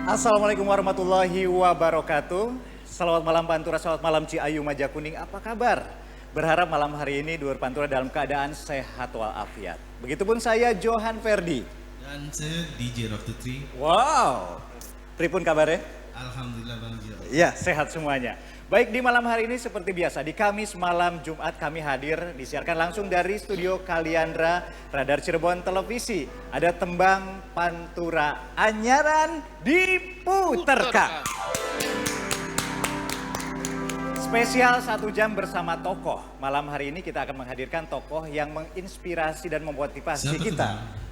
Assalamualaikum warahmatullahi wabarakatuh. Selamat malam Pantura, selamat malam Ciayu Majakuning. Apa kabar? Berharap malam hari ini Duur Pantura dalam keadaan sehat walafiat. Begitupun saya Johan Ferdi. Dan saya DJ Rock the Tree. Wow, pripun kabarnya? Alhamdulillah Bang Jo. Ya, sehat semuanya. Baik, di malam hari ini seperti biasa, di Kamis malam Jumat kami hadir, disiarkan langsung dari studio Kaliandra, Radar Cirebon Televisi. Ada tembang Pantura Anyaran diputerkan. Spesial 1 jam bersama tokoh. Malam hari ini kita akan menghadirkan tokoh yang menginspirasi dan memotivasi Siapa kita. tuh,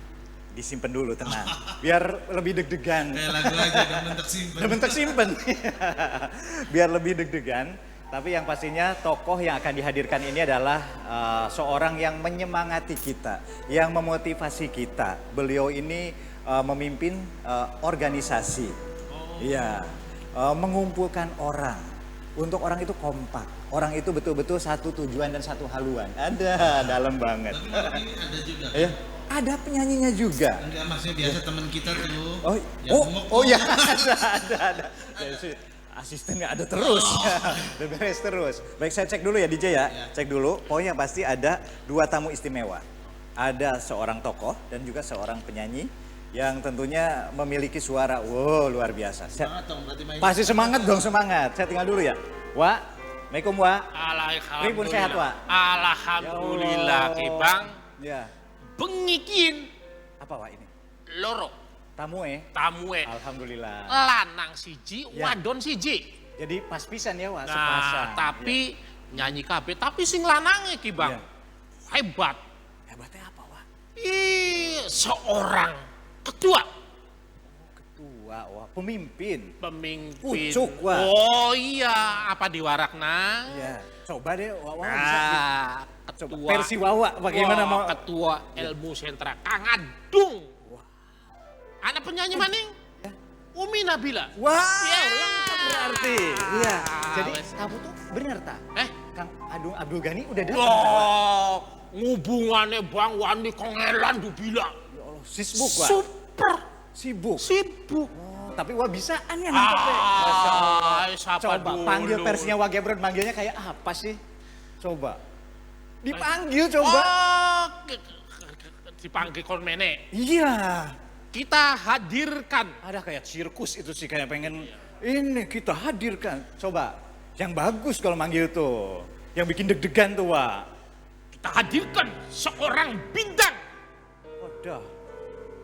Disimpan dulu, tenang. Biar lebih deg-degan. Kayak lagu aja, udah simpen. Udah bentuk simpen. Biar lebih deg-degan. Tapi yang pastinya tokoh yang akan dihadirkan ini adalah seorang yang menyemangati kita. Yang memotivasi kita. Beliau ini memimpin organisasi. Iya. Mengumpulkan orang. Untuk orang itu kompak. Orang itu betul-betul satu tujuan dan satu haluan. Ada, dalam banget. Tapi malam ini ada juga. Iya. Ada penyanyinya juga. Enggak, maksudnya biasa teman kita tuh. Oh ya, ada. Asistennya ada terus. Udah beres terus. Baik, saya cek dulu ya DJ ya. Cek dulu. Pokoknya pasti ada 2 tamu istimewa. Ada seorang tokoh dan juga seorang penyanyi yang tentunya memiliki suara luar biasa. Semangat dong, berarti main. Pasti semangat dong, semangat. Saya tinggal dulu ya. Wak, Assalamualaikum Wak. Pripun sehat Wak? Alhamdulillah Ya Ki Bang. Ya. Bengikin Apa Wak ini? loro Tamu tamue Alhamdulillah. lanang siji Ya. wadon siji. Jadi pas pisan ya Wak, Nah, sepasang. tapi nyanyi kabeh tapi sing lanange Ki Bang. Ya. Hebat. Hebatnya apa Wak? Seorang ketua Ketua, wah, pemimpin. pemimpin. Pucuk, Wak. Oh iya, apa diwarakna? Iya, coba deh Wak bisa. Nah, Coba ketua. versi Wawa bagaimana mau? Ketua Ilmu Sentra Kang Adung. Anak penyanyi maning? Umi Nabila. Wah, Ya. lengkap berarti. Iya. Jadi Wes. kamu tuh bener tak? Kang Adung Abdul Ghani udah datang. Wah, ngubungannya Bang Wani kongelan dubila. Ya Allah, sibuk Wak. Super Sibuk. sibuk. Oh, tapi Wak bisaan ya nangkep deh. Masya Allah. Siapa Coba dulu? panggil versinya Wak Gebron, manggilnya kayak apa sih? Coba. Dipanggil coba. Oh, dipanggil konmene. Iya. Kita hadirkan. Ada kayak sirkus itu sih kayak pengen ini kita hadirkan. Coba yang bagus kalau manggil tuh. Yang bikin deg-degan tuh Wak. Kita hadirkan seorang bintang. Wadah.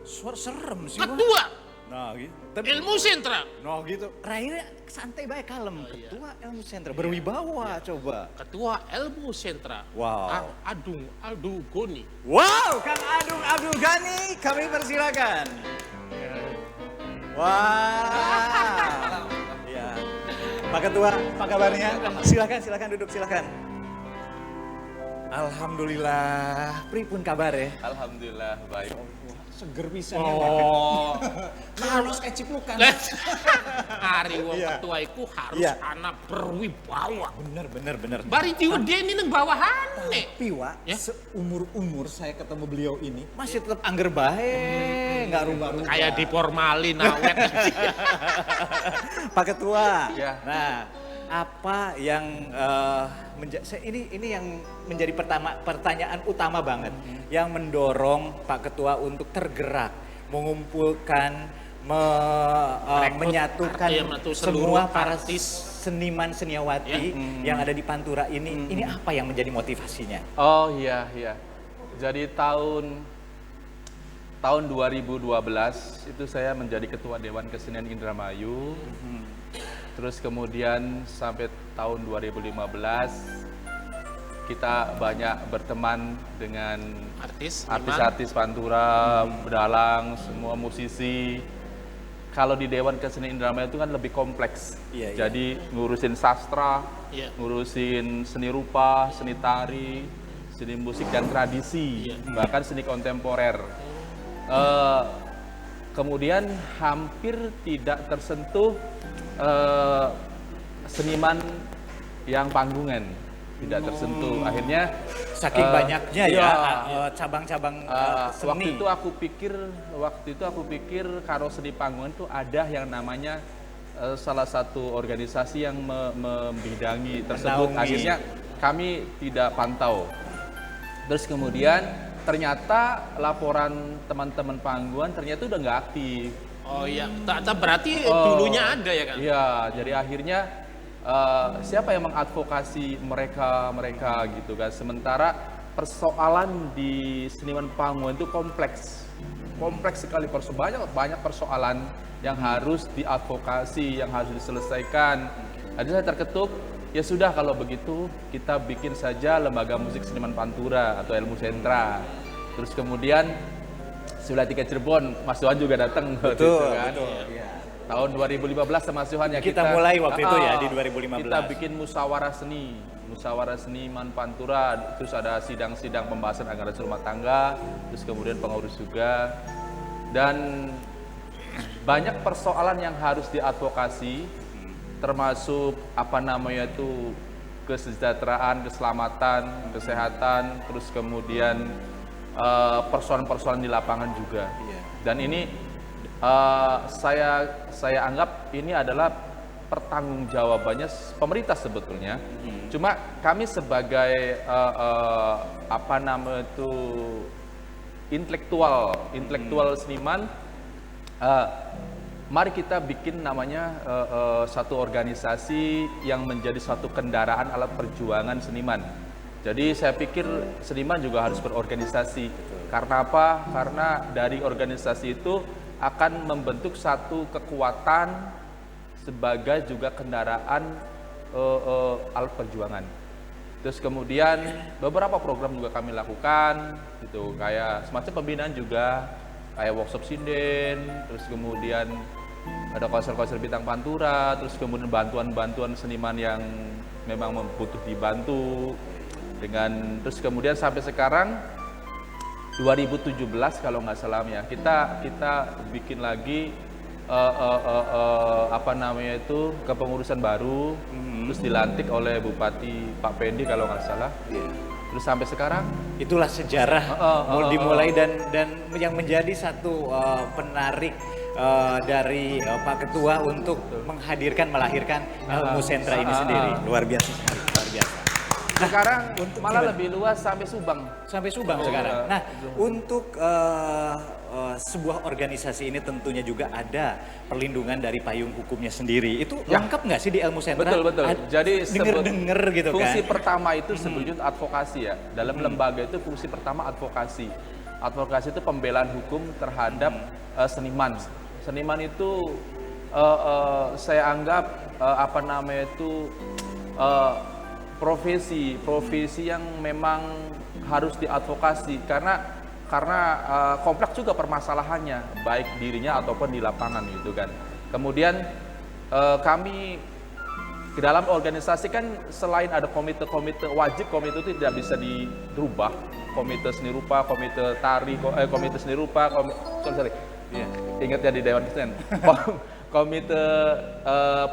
Suara serem sih Wak. Ketua Nah gitu. Tapi, Ilmu Sentra. nah gitu. Raihnya santai baik kalem. Ketua Ilmu Sentra. Berwibawa coba. Ketua Ilmu Sentra. Wow. Kang Adung Aldo Goni. Wow, Kang Adung Abdul Ghani, kami persilakan. Wah. Ya. Pak Ketua, apa kabarnya? Silakan duduk, silakan. Alhamdulillah. Pripun kabar ya? Alhamdulillah baik. Seger pisan ya. Oh. Harus kayak ciplukan. Hari wong Iya. ketua iku harus Iya. anak berwibawa. Bener. Bari diudeni nang bawahane. Tapi Wak, Ya? seumur-umur saya ketemu beliau ini masih tetap angger bae, nggak rubah-rubah. Kayak diformalin awet. Pak Ketua. Ya. Nah, apa yang ini yang menjadi pertanyaan utama banget yang mendorong Pak Ketua untuk tergerak mengumpulkan menyatukan menyatu seluruh semua para artis. seniman seniawati yang ada di Pantura ini. Ini apa yang menjadi motivasinya? Oh iya. Jadi tahun 2012 itu saya menjadi ketua Dewan Kesenian Indramayu. Terus kemudian sampai tahun 2015 kita banyak berteman dengan artis-artis Pantura, pedalang, semua musisi. Kalau di Dewan Kesenian Indramayu itu kan lebih kompleks. Iya. Jadi ngurusin sastra, Iya. ngurusin seni rupa, seni tari, seni musik dan tradisi, bahkan seni kontemporer. Kemudian hampir tidak tersentuh seniman yang panggungan. tidak tersentuh. Akhirnya Saking banyaknya ya iya, cabang-cabang waktu seni. itu aku pikir kalau seni panggung itu ada yang namanya salah satu organisasi yang membidangi tersebut. Menaungi. Akhirnya kami tidak pantau. Terus kemudian ternyata laporan teman-teman panggungan ternyata udah nggak aktif. Oh iya, berarti dulunya ada ya kan? Iya, jadi akhirnya siapa yang mengadvokasi mereka gitu kan. Sementara persoalan di seniman panggungan itu kompleks sekali, banyak persoalan yang harus diadvokasi, yang harus diselesaikan. Jadi saya terketuk, ya sudah kalau begitu kita bikin saja lembaga musik seniman Pantura atau Ilmu Sentra. Terus kemudian Sulah Tiga Cirebon, Mas Johan juga datang waktu itu kan. Betul. Iya. Tahun 2015 sama Mas Johan ya Kita mulai waktu itu ya, di 2015. Kita bikin musyawarah seniman Pantura, terus ada sidang-sidang pembahasan anggaran rumah tangga, terus kemudian pengurus juga. Dan banyak persoalan yang harus diadvokasi, termasuk kesejahteraan, keselamatan, kesehatan, terus kemudian persoalan-persoalan di lapangan juga. Dan ini saya anggap ini adalah pertanggungjawabannya pemerintah sebetulnya. Cuma kami sebagai intelektual seniman, mari kita bikin namanya satu organisasi yang menjadi satu kendaraan alat perjuangan seniman. Jadi saya pikir seniman juga harus berorganisasi. Karena apa? Karena dari organisasi itu akan membentuk satu kekuatan sebagai juga kendaraan alat perjuangan. Terus kemudian beberapa program juga kami lakukan, gitu, kayak semacam pembinaan juga, kayak workshop sinden, terus kemudian ada konser-konser bintang Pantura, terus kemudian bantuan-bantuan seniman yang memang butuh dibantu. Terus kemudian sampai sekarang 2017 kalau nggak salah ya, kita bikin lagi kepengurusan baru, terus dilantik oleh Bupati Pak Pendi kalau nggak salah. Terus sampai sekarang Itulah sejarah dimulai dan yang menjadi satu penarik dari Pak Ketua untuk melahirkan Ilmu Sentra ini sendiri. Luar biasa sekali, luar biasa. sekarang malah lebih luas sampai Subang. Sampai Subang sekarang. Nah, untuk sebuah organisasi ini tentunya juga ada perlindungan dari payung hukumnya sendiri. Itu lengkap nggak sih di Ilmu Sentra? Betul. Jadi denger gitu kan. Fungsi pertama itu sebetulnya advokasi ya. Dalam lembaga itu fungsi pertama advokasi. Advokasi itu pembelaan hukum terhadap seniman. Seniman itu saya anggap profesi yang memang harus diadvokasi karena kompleks juga permasalahannya baik dirinya ataupun di lapangan gitu kan. Kemudian kami di dalam organisasi kan selain ada komite wajib, komite itu tidak bisa dirubah. Komite seni rupa, komite tari, komite seni rupa, ingat ya di Dewan Kesenian. Komite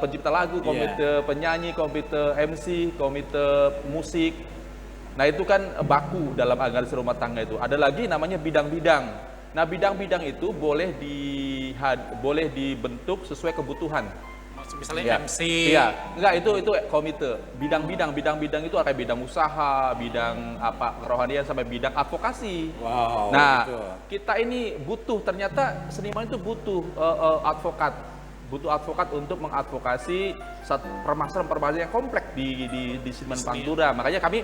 pencipta lagu, komite penyanyi, komite MC, komite musik. Nah itu kan baku dalam anggaran rumah tangga itu. Ada lagi namanya bidang-bidang. Nah bidang-bidang itu boleh dibentuk sesuai kebutuhan. Misalnya MC. Iya, enggak itu komite. Bidang-bidang itu ada bidang usaha, bidang kerohanian sampai bidang advokasi. Wow. Nah, gitu. kita ini ternyata seniman itu butuh advokat untuk mengadvokasi permasalahan yang kompleks di seniman Pantura. Makanya kami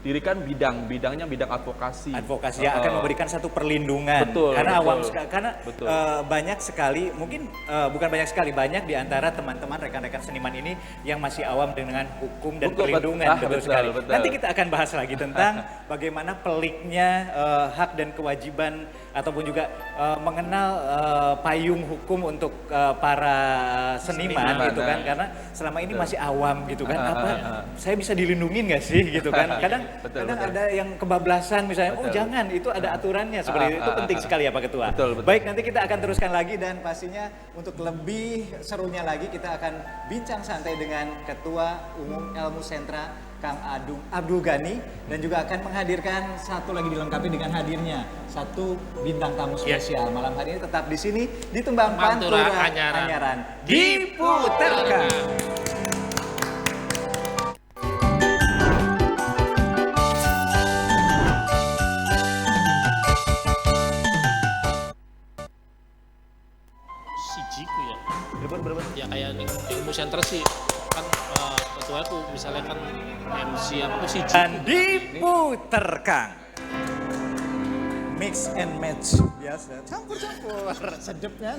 dirikan bidangnya bidang advokasi. Advokasi yang akan memberikan satu perlindungan. Betul, karena banyak sekali, mungkin bukan banyak sekali, banyak di antara teman-teman rekan-rekan seniman ini yang masih awam dengan hukum dan perlindungan. Betul sekali. Nanti kita akan bahas lagi tentang bagaimana peliknya hak dan kewajiban ataupun juga mengenal payung hukum untuk para seniman gitu kan, karena selama ini masih awam gitu kan, saya bisa dilindungi nggak sih gitu kan. Kadang Betul, Kadang betul. ada yang kebablasan misalnya, oh Betul. jangan, itu ada aturannya seperti itu. Itu penting sekali ya Pak Ketua. Betul, betul. Baik, nanti kita akan teruskan lagi dan pastinya untuk lebih serunya lagi kita akan bincang santai dengan Ketua Umum Elmu Sentra Kang Adung Abdul Ghani dan juga akan menghadirkan satu lagi dilengkapi dengan hadirnya satu bintang tamu spesial malam hari ini. Tetap di sini di Tembang Pantura Pantura Anyaran. Anyaran diputarkan. Si Jiku ya. Berapa? Ya kayak nih, ilmu center sih kan ketua aku misalnya kan MC apa tuh si Jiku. Dan diputer Kang. Mix and match biasa. Campur-campur. Sedep kan?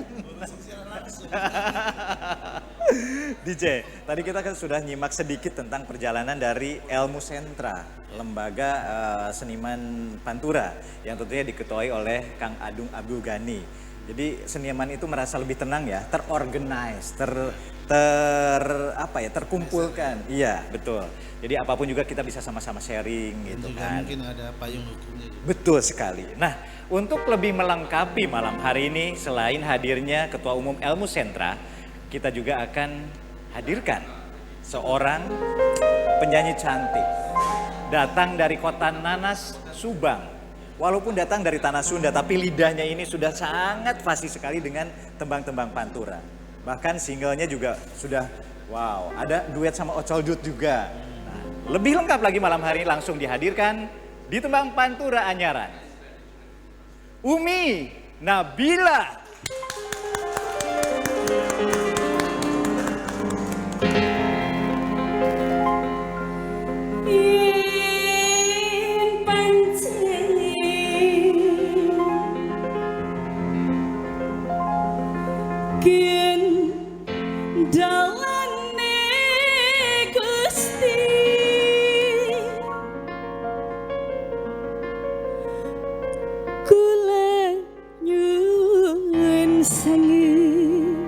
DJ, tadi kita kan sudah nyimak sedikit tentang perjalanan dari Elmu Sentra, lembaga seniman Pantura yang tentunya diketuai oleh Kang Adung Abdul Ghani. Jadi seniman itu merasa lebih tenang ya, terorganize, terkumpulkan. Iya, betul. Jadi apapun juga kita bisa sama-sama sharing gitu Juga kan. mungkin ada payung hukumnya juga. Betul sekali. Nah, untuk lebih melengkapi malam hari ini selain hadirnya Ketua Umum Elmu Sentra, kita juga akan hadirkan seorang penyanyi cantik. Datang dari kota Nanas, Subang. Walaupun datang dari tanah Sunda, tapi lidahnya ini sudah sangat fasih sekali dengan tembang-tembang Pantura. Bahkan singlenya juga sudah, wow, ada duet sama Ocol Dut juga. Nah, lebih lengkap lagi malam hari ini langsung dihadirkan di Tembang Pantura Anyaran. Umi Nabila. Yen pancen ken dalane Gusti kula nyuwun sanget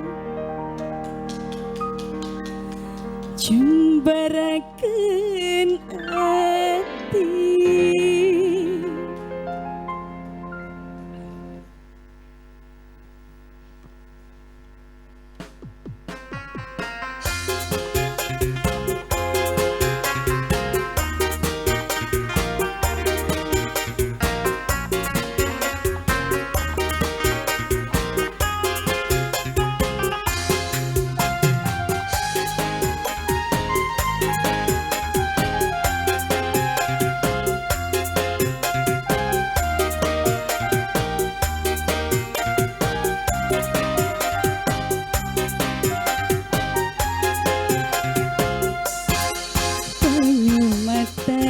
jumbaraken ati. Ayu mata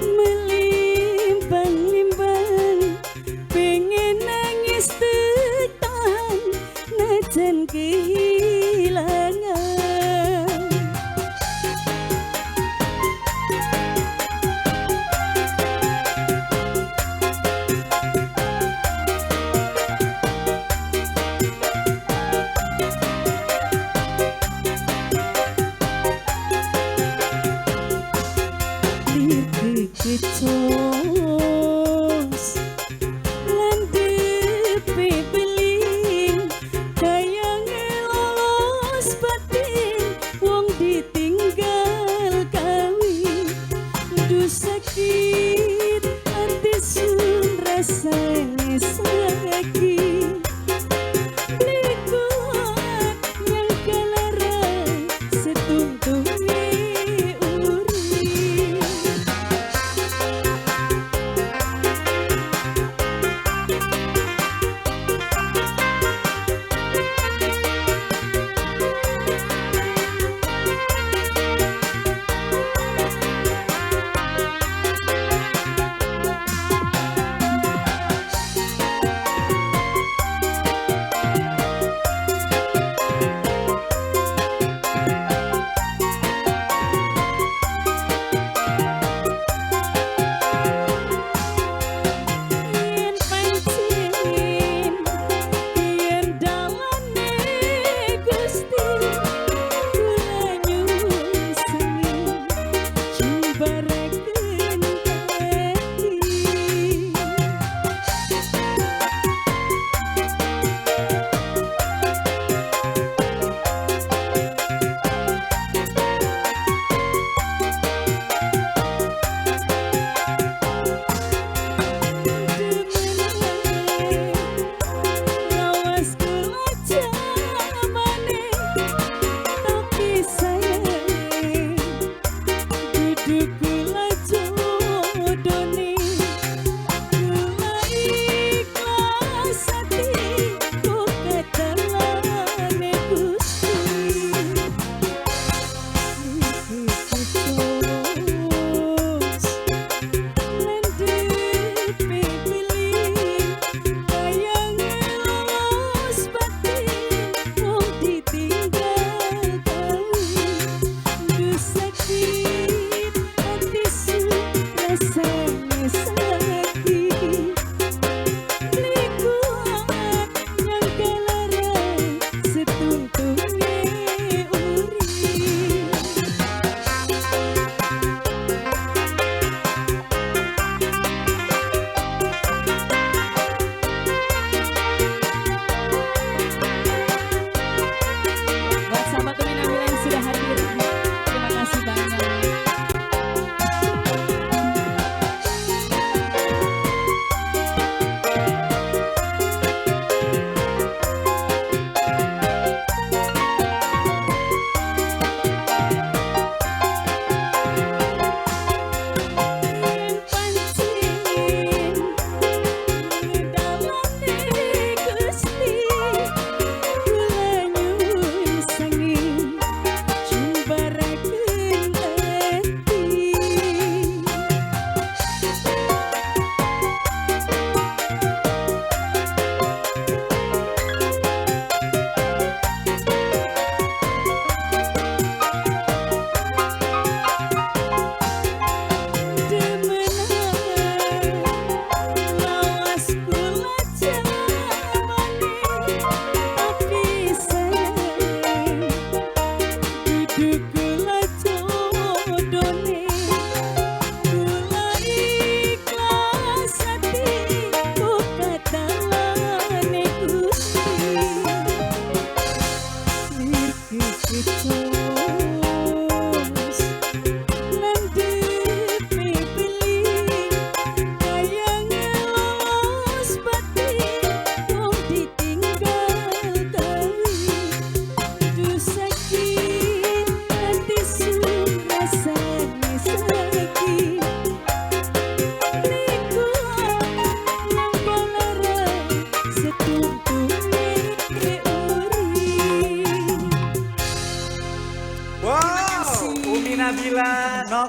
melimbang-limbang pengen nangis tekan najan kehilangan. Kecos landepe beling kaya ngelos batin wong ditinggal kawin duh sakit ati sun rasane sakit blikuat yang kalara setungtunge urip.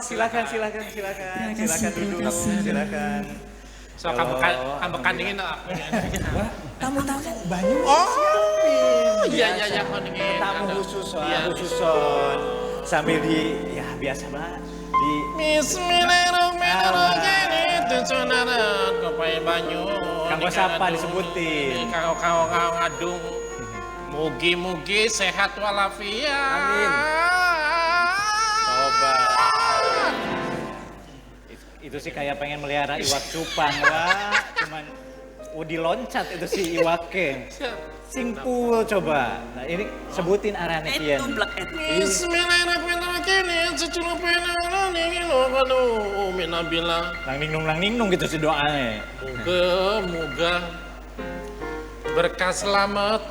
silakan. Silakan duduk. Silakan. So kambekan dingin aku. Tamu-tamu banyak. Oh, iya dingin. Tamu khusus, Iya. khususon. Sambil ya biasa banget. Bismillahirrahmanirrahim. Tujunaran kopai banyu. Kanggo sapa disebutin. Kau ngadung. Mugi-mugi sehat walafiat. Amin. Coba. Itu sih kayak pengen melihara iwak cupang lah. Cuman diloncat itu si iwaknya. Simpul coba. Nah ini sebutin arane kian. Bismillahirrahmanirrahim. Securuh penang ningin lo kanu umi nabila. Nang ningnung gitu si doanya. Moga berkah selamat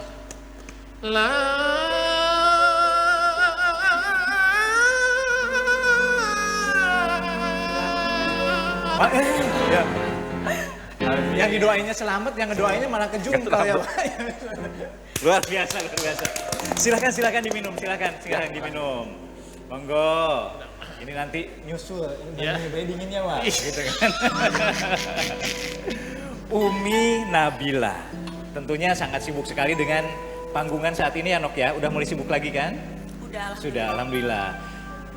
Ya. Yang didoainnya selamat, yang ngedoainnya malah kejungkal ya. Luar biasa. Silakan diminum, silakan diminum. Monggo. Ini nanti nyusul, ini bayi dinginnya Wak. Gitu kan. Umi Nabila. Tentunya sangat sibuk sekali dengan panggungan saat ini ya Nok ya. Udah mulai sibuk lagi kan? Sudah, alhamdulillah.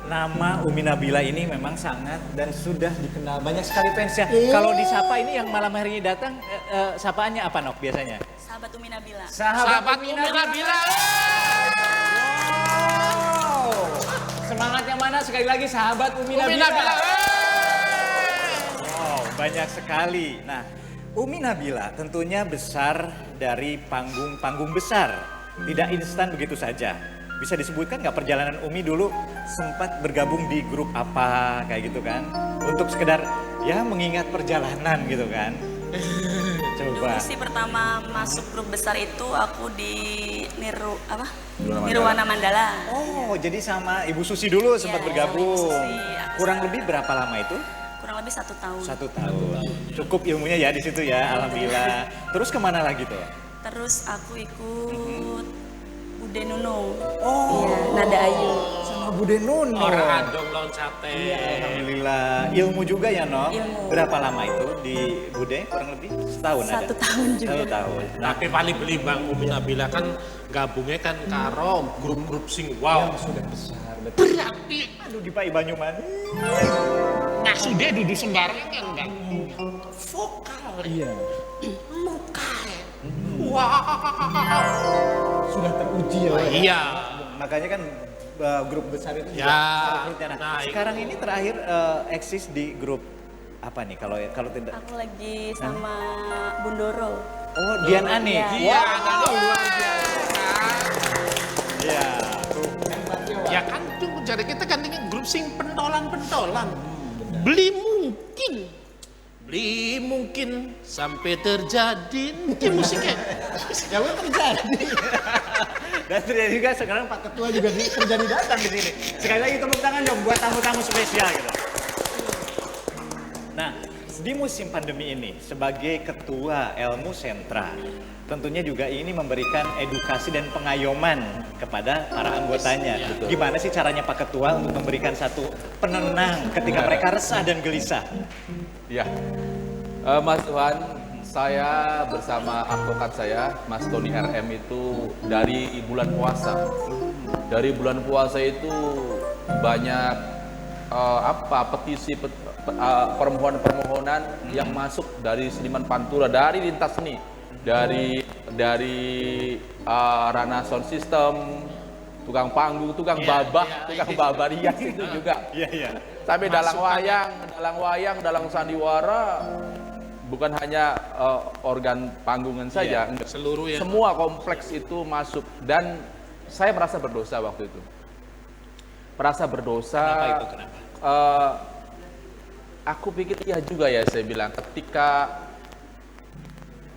Nama Umi Nabila ini memang sangat dan sudah dikenal banyak sekali fansnya. Kalau disapa ini yang malam hari ini datang, sapaannya apa Nok biasanya? Sahabat Umi Nabila. Sahabat Umi Nabila. Wow. Semangat yang mana sekali lagi sahabat Umi Nabila. Wow, banyak sekali. Nah, Umi Nabila tentunya besar dari panggung besar. Tidak instan begitu saja. Bisa disebutkan nggak perjalanan Umi dulu sempat bergabung di grup apa kayak gitu kan? Untuk sekedar ya mengingat perjalanan gitu kan? Coba. Dulu sih pertama masuk grup besar itu aku di Nirwana Mandala. Oh, jadi sama Ibu Susi dulu sempat Iya, bergabung. sama Ibu Susi. Kurang lebih berapa lama itu? Kurang lebih 1 tahun. 1 tahun. Cukup ilmunya ya di situ ya, alhamdulillah. Terus kemana lagi tuh? Terus aku ikut Bude Nunung. Oh, Iya, Nada Ayu. sama Bude Nuno. Orang adong loncate. Iya, alhamdulillah. Ilmu juga ya, Nok? Ilmu. Berapa lama itu di Bude? Kurang lebih setahun ada? 1 tahun juga. 1 tahun. Tapi paling beli Bang Umi Nabila kan gabungnya kan karo grup-grup sing wow. Sudah besar, betul. Berarti Aduh, di Pai Banyumanik. maksudnya duduk sembarangan kan. Vokal. Iya. Vokal. Wow. Sudah teruji ya. Iya. Makanya kan grup besar itu Ya, juga nah, nah, sekarang ini terakhir eksis di grup apa nih kalau tidak? Aku lagi sama Bundoro. Oh, Dian Ani. Iya. Luar biasa. Iya. Ya kan tuh jadi kita kan ini grup sing pentolan-pentolan. Beli mungkin sampai terjadi mungkin musiknya. Jangan terjadi. Dan terjadi juga sekarang Pak Ketua juga terjadi datang di sini. Sekali lagi tepuk tangan dong buat tamu-tamu spesial gitu. Nah, di musim pandemi ini sebagai Ketua Elmu Sentra, tentunya juga ini memberikan edukasi dan pengayoman kepada para anggotanya. Gimana sih caranya Pak Ketua untuk memberikan satu penenang ketika mereka resah dan gelisah? Ya, Mas Tuhan, saya bersama advokat saya, Mas Tony RM itu dari bulan puasa. Dari bulan puasa itu banyak petisi, permohonan-permohonan yang masuk dari seniman pantura, dari lintas seni, dari ranah sound system, tukang panggung, tukang babah, tukang babarias itu juga. Iya. Sampai dalang wayang, dalang sandiwara, bukan hanya organ panggungan saja, Seluruh ya. semua kompleks itu masuk. Dan saya merasa berdosa waktu itu. Merasa berdosa. Kenapa itu? Kenapa? Aku pikir iya juga ya, saya bilang ketika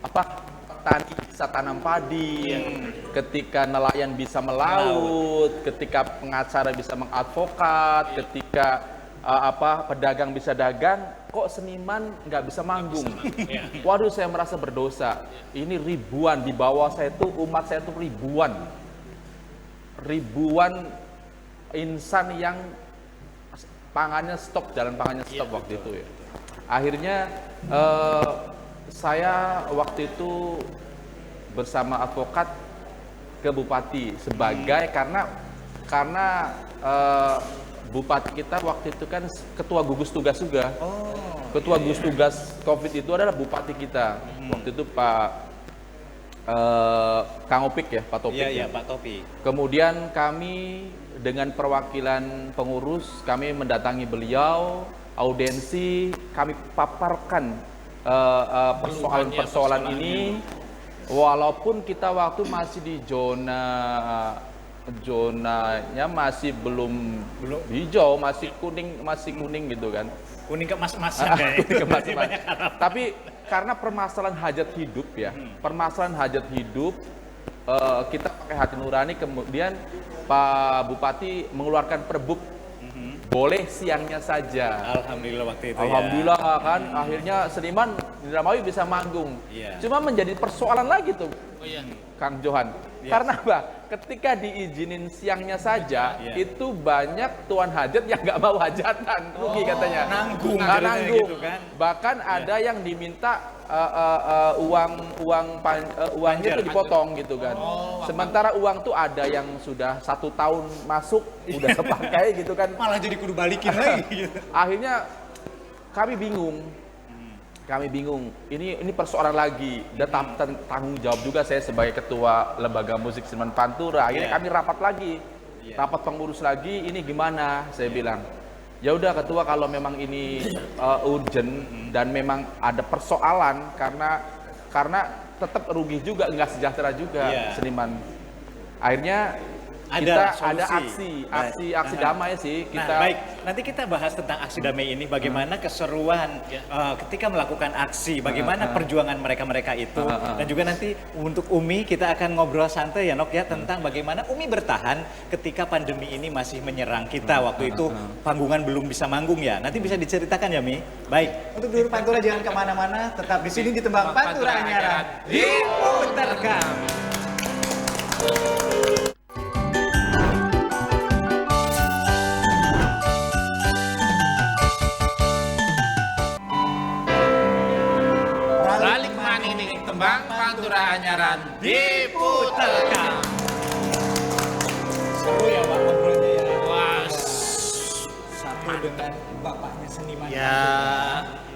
petani bisa tanam padi, ketika nelayan bisa melaut, ketika pengacara bisa mengadvokat, ketika pedagang bisa dagang, kok seniman nggak bisa manggung? Waduh, saya merasa berdosa. Ini ribuan di bawah saya tuh, umat saya tuh ribuan insan yang pangannya stop, jalan pangannya stop waktu itu ya. Akhirnya saya waktu itu bersama advokat ke bupati sebagai karena bupati kita waktu itu kan ketua gugus tugas juga. Ketua gugus tugas COVID itu adalah bupati kita. Waktu itu Pak Kang Opik ya, Pak Topik. Iya, Pak Topik. Kemudian kami dengan perwakilan pengurus, kami mendatangi beliau, audiensi, kami paparkan persoalan ini, walaupun kita waktu masih di zonanya masih belum hijau, masih kuning gitu kan. Kuning kemas-masan kayak. Tapi karena permasalahan hajat hidup ya, permasalahan hajat hidup, kita pakai hati nurani, kemudian Pak Bupati mengeluarkan perbub, boleh siangnya saja. Alhamdulillah waktu itu Alhamdulillah kan, akhirnya seniman Indramayu bisa manggung. Cuma menjadi persoalan lagi tuh, Kang Johan. Karena apa? Ketika diizinin siangnya saja, itu banyak tuan hajat yang nggak mau hajatan, rugi katanya. Nanggung, nanggung. gitu kan. Bahkan ada yang diminta uangnya itu dipotong gitu kan. Sementara uang tuh ada yang sudah 1 tahun masuk, udah kepakai gitu kan. Malah jadi kudu balikin lagi. Akhirnya kami bingung. Ini persoalan lagi, dan tanggung jawab juga saya sebagai ketua lembaga musik seniman Pantura. Akhirnya kami rapat lagi, rapat pengurus lagi. Ini gimana? Saya bilang, ya udah ketua, kalau memang ini urgent dan memang ada persoalan karena tetap rugi juga, nggak sejahtera juga seniman. Akhirnya kita ada aksi damai sih kita. Nah, baik, nanti kita bahas tentang aksi damai ini, bagaimana keseruan ketika melakukan aksi, bagaimana perjuangan mereka itu, dan juga nanti untuk Umi kita akan ngobrol santai ya Nok ya, tentang bagaimana Umi bertahan ketika pandemi ini masih menyerang kita. Waktu itu panggungan belum bisa manggung ya, nanti bisa diceritakan ya Mi. Baik, untuk dulu Pantura jangan kemana-mana, tetap di sini di Tembang Pantura Anyaran diputarkan. Balik mana ini Tembang Pantura Anyaran diputarkan. Seru ya Pak ngobrolnya ya. Wah, Satu dengan bapaknya seniman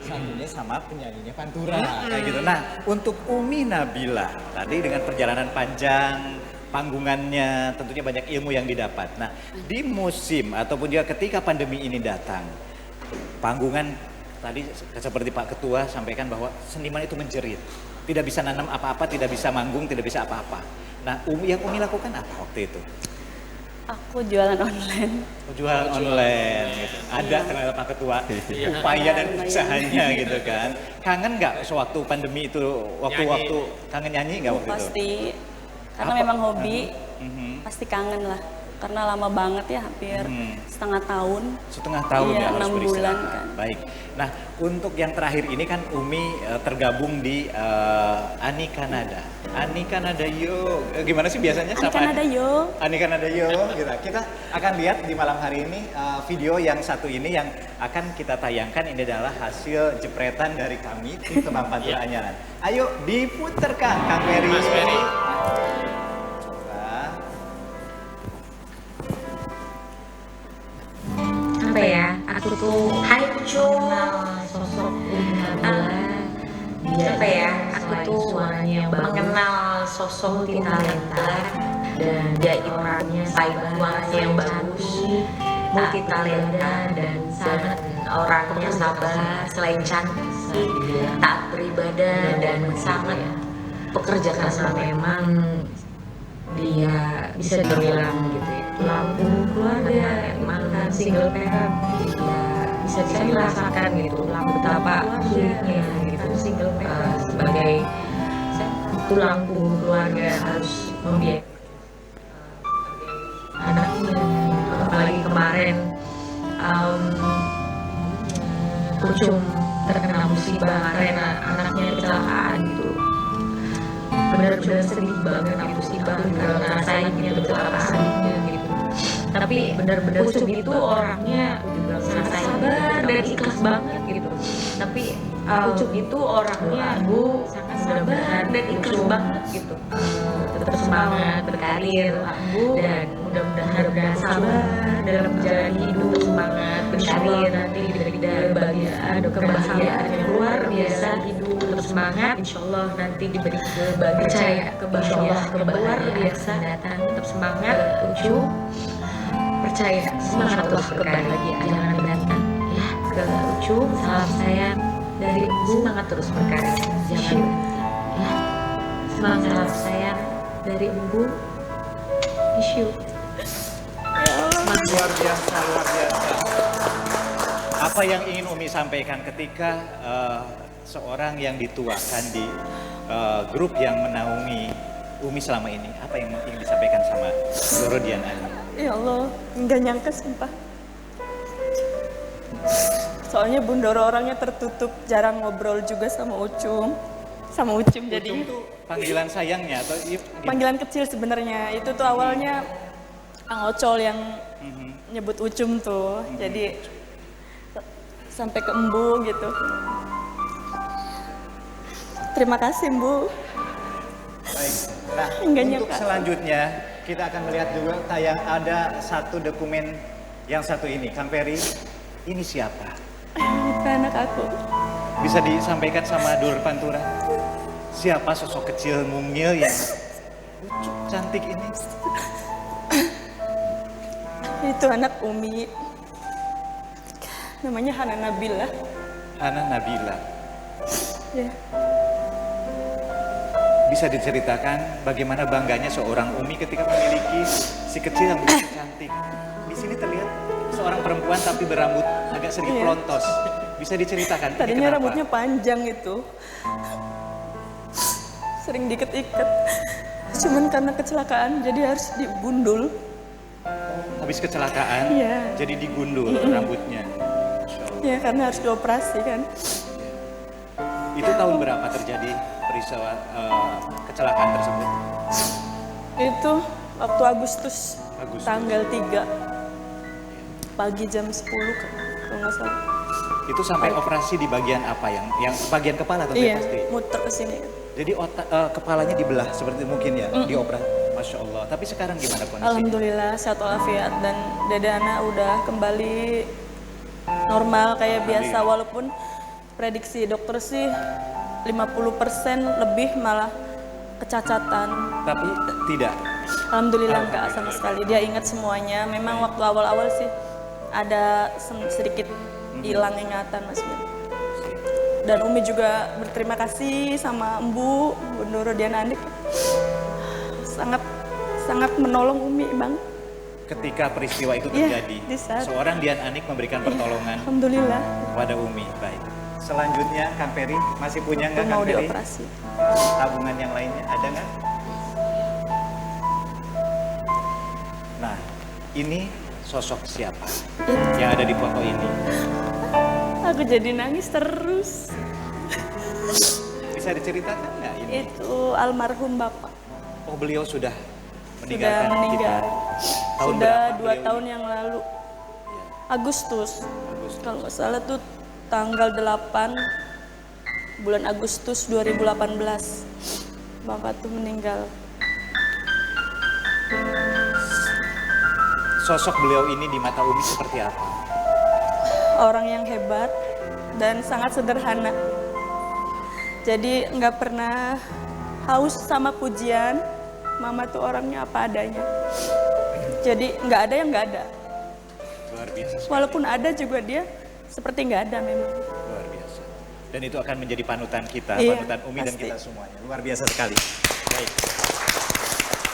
satunya sama penyanyinya Pantura kayak gitu. Nah, untuk Umi Nabila tadi dengan perjalanan panjang, panggungannya tentunya banyak ilmu yang didapat. Nah, di musim ataupun juga ketika pandemi ini datang, panggungan tadi seperti Pak Ketua sampaikan bahwa seniman itu menjerit, tidak bisa nanam apa-apa, tidak bisa manggung, tidak bisa apa-apa. Nah, yang Umi lakukan apa waktu itu? Aku jualan online. Jualan online gitu. Ada ternyata Pak Ketua upaya dan usahanya gitu kan. Kangen nggak sewaktu pandemi itu, waktu-waktu kangen nyanyi nggak waktu itu? Pasti, karena memang hobi, pasti kangen lah. Karena lama banget ya, hampir setengah tahun. Setengah tahun iya, ya harus 6 bulan kan. Baik. Nah, untuk yang terakhir ini kan Umi tergabung di Ani Kanada. Ani Kanada yo. Gimana sih biasanya Ani Kanada yo. Ani Kanada yo gitu. Kita akan lihat di malam hari ini video yang satu ini yang akan kita tayangkan. Ini adalah hasil jepretan dari kami di Tembang Pantura Anyaran. Ayo diputarkan Kang Ferry. Mas Ferry. Apa ya, aku tuh kenal sosok Umi Nabila. Apa ya, aku tuh mengenal sosok multitalenta dan dia orangnya suaranya yang bagus, multitalenta dan sangat orangnya sabar, selain cantik, taat beribadah dan sangat pekerja keras. Memang dia bisa dibilang gitu ya, lampu keluarga, mantan single parent, ya bisa dirasakan gitu betapa sulitnya gitu single parent sebagai tulang punggung keluarga, harus membiayai anaknya. Apalagi kemarin Pucung terkena musibah karena anaknya kecelakaan gitu. Benar-benar sedih banget gitu sih Bang, karena saya punya kecelakaan adiknya gitu. Tapi benar-benar Pucung itu orangnya juga saya sabar dan ikhlas banget gitu. Tapi Ucup itu orangnya sangat sabar dan ikhlas banget gitu. Tetap semangat berkarir dan mudah-mudahan sabar dalam menjalani hidup, semangat berkarir, nanti diberi kebahagiaan yang luar biasa, hidup tetap semangat, insyaallah nanti diberi kebahagiaan yang luar biasa datang, tetap semangat Ucup, percaya semangat terus berkarya, jangan datang ya ke Ucup, salam sayang dari Ibu, semangat terus berkarya, jangan ya, semangat salam sayang dari Ibu, Isyu. Luar biasa, luar biasa. Apa yang ingin Umi sampaikan ketika seorang yang dituakan di grup yang menaungi Umi selama ini? Apa yang ingin disampaikan sama Rodian Ani? Ya Allah, nggak nyangka sumpah. Soalnya Bundoro orangnya tertutup, jarang ngobrol juga sama Ucum. Sama Ucum jadi. Ucum tuh panggilan sayangnya atau panggilan kecil sebenarnya. Itu tuh awalnya Kang Ocol yang nyebut Ucum tuh. Jadi sampai ke Embu gitu. Terima kasih, Bu. Baik. Nah, Nggak untuk nyangka. selanjutnya kita akan melihat juga tayang ada satu dokumen yang satu ini. Kang Peri, ini siapa? Itu anak aku. Bisa disampaikan sama Dur Pantura? Siapa sosok kecil mungil yang lucu, cantik ini? Itu anak Umi. Namanya Hana Nabila. Hana Nabila. Ya. Bisa diceritakan bagaimana bangganya seorang Umi ketika memiliki si kecil yang begitu cantik. Di sini terlihat seorang perempuan tapi berambut agak sedikit Iya. pelontos. Bisa diceritakan ini Tadinya kenapa? rambutnya panjang itu. Sering diikat-ikat. Cuman karena kecelakaan jadi harus digundul. Habis kecelakaan, Iya. jadi digundul rambutnya. Masya Allah. Ya karena harus dioperasi kan. Itu tahun berapa terjadi peristiwa kecelakaan tersebut? Itu waktu Agustus. Agustus. Tanggal 3. Pagi jam 10 kalau nggak salah. Itu sampai operasi di bagian apa yang bagian kepala tentu Iya, pasti. muter ke sini. Jadi otak kepalanya dibelah seperti mungkin ya, dioperasi. Masya Allah. Tapi sekarang gimana kondisinya? Alhamdulillah sehat walafiat dan Dede Ana udah kembali normal kayak biasa walaupun prediksi dokter sih 50% lebih malah kecacatan. Tapi tidak. Alhamdulillah enggak sama sekali. Dia ingat semuanya. Memang waktu awal-awal sih ada sedikit hilang ingatan Mas Min. Dan Umi juga berterima kasih sama Embu, Bunda Rodian Andik. Sangat menolong Umi Bang. Ketika peristiwa itu Iya, terjadi, di saat- seorang Dian Anik memberikan pertolongan Alhamdulillah. kepada Umi. Baik. Selanjutnya Kang Peri masih punya Itu nggak mau Kang Peri? dioperasi. Tabungan yang lainnya ada nggak? Nah, ini sosok siapa yang ada di foto ini? Aku jadi nangis terus. Bisa diceritakan nggak ini? Itu almarhum Bapak. Oh, beliau sudah Sudah meninggalkan meninggal. kita. Tahun Sudah berapa 2 beliau? tahun yang lalu. Agustus. Agustus. Kalau nggak salah tuh tanggal 8 bulan Agustus 2018. Bapak tuh meninggal. Sosok beliau ini di mata Umi seperti apa? Orang yang hebat dan sangat sederhana. Jadi nggak pernah haus sama pujian. Mama tuh orangnya apa adanya. Jadi nggak ada yang nggak ada. Luar biasa. Walaupun ada juga dia seperti nggak ada memang. Luar biasa. Dan itu akan menjadi panutan kita, Iya, panutan Umi dan pasti. kita semuanya. Luar biasa sekali. Baik.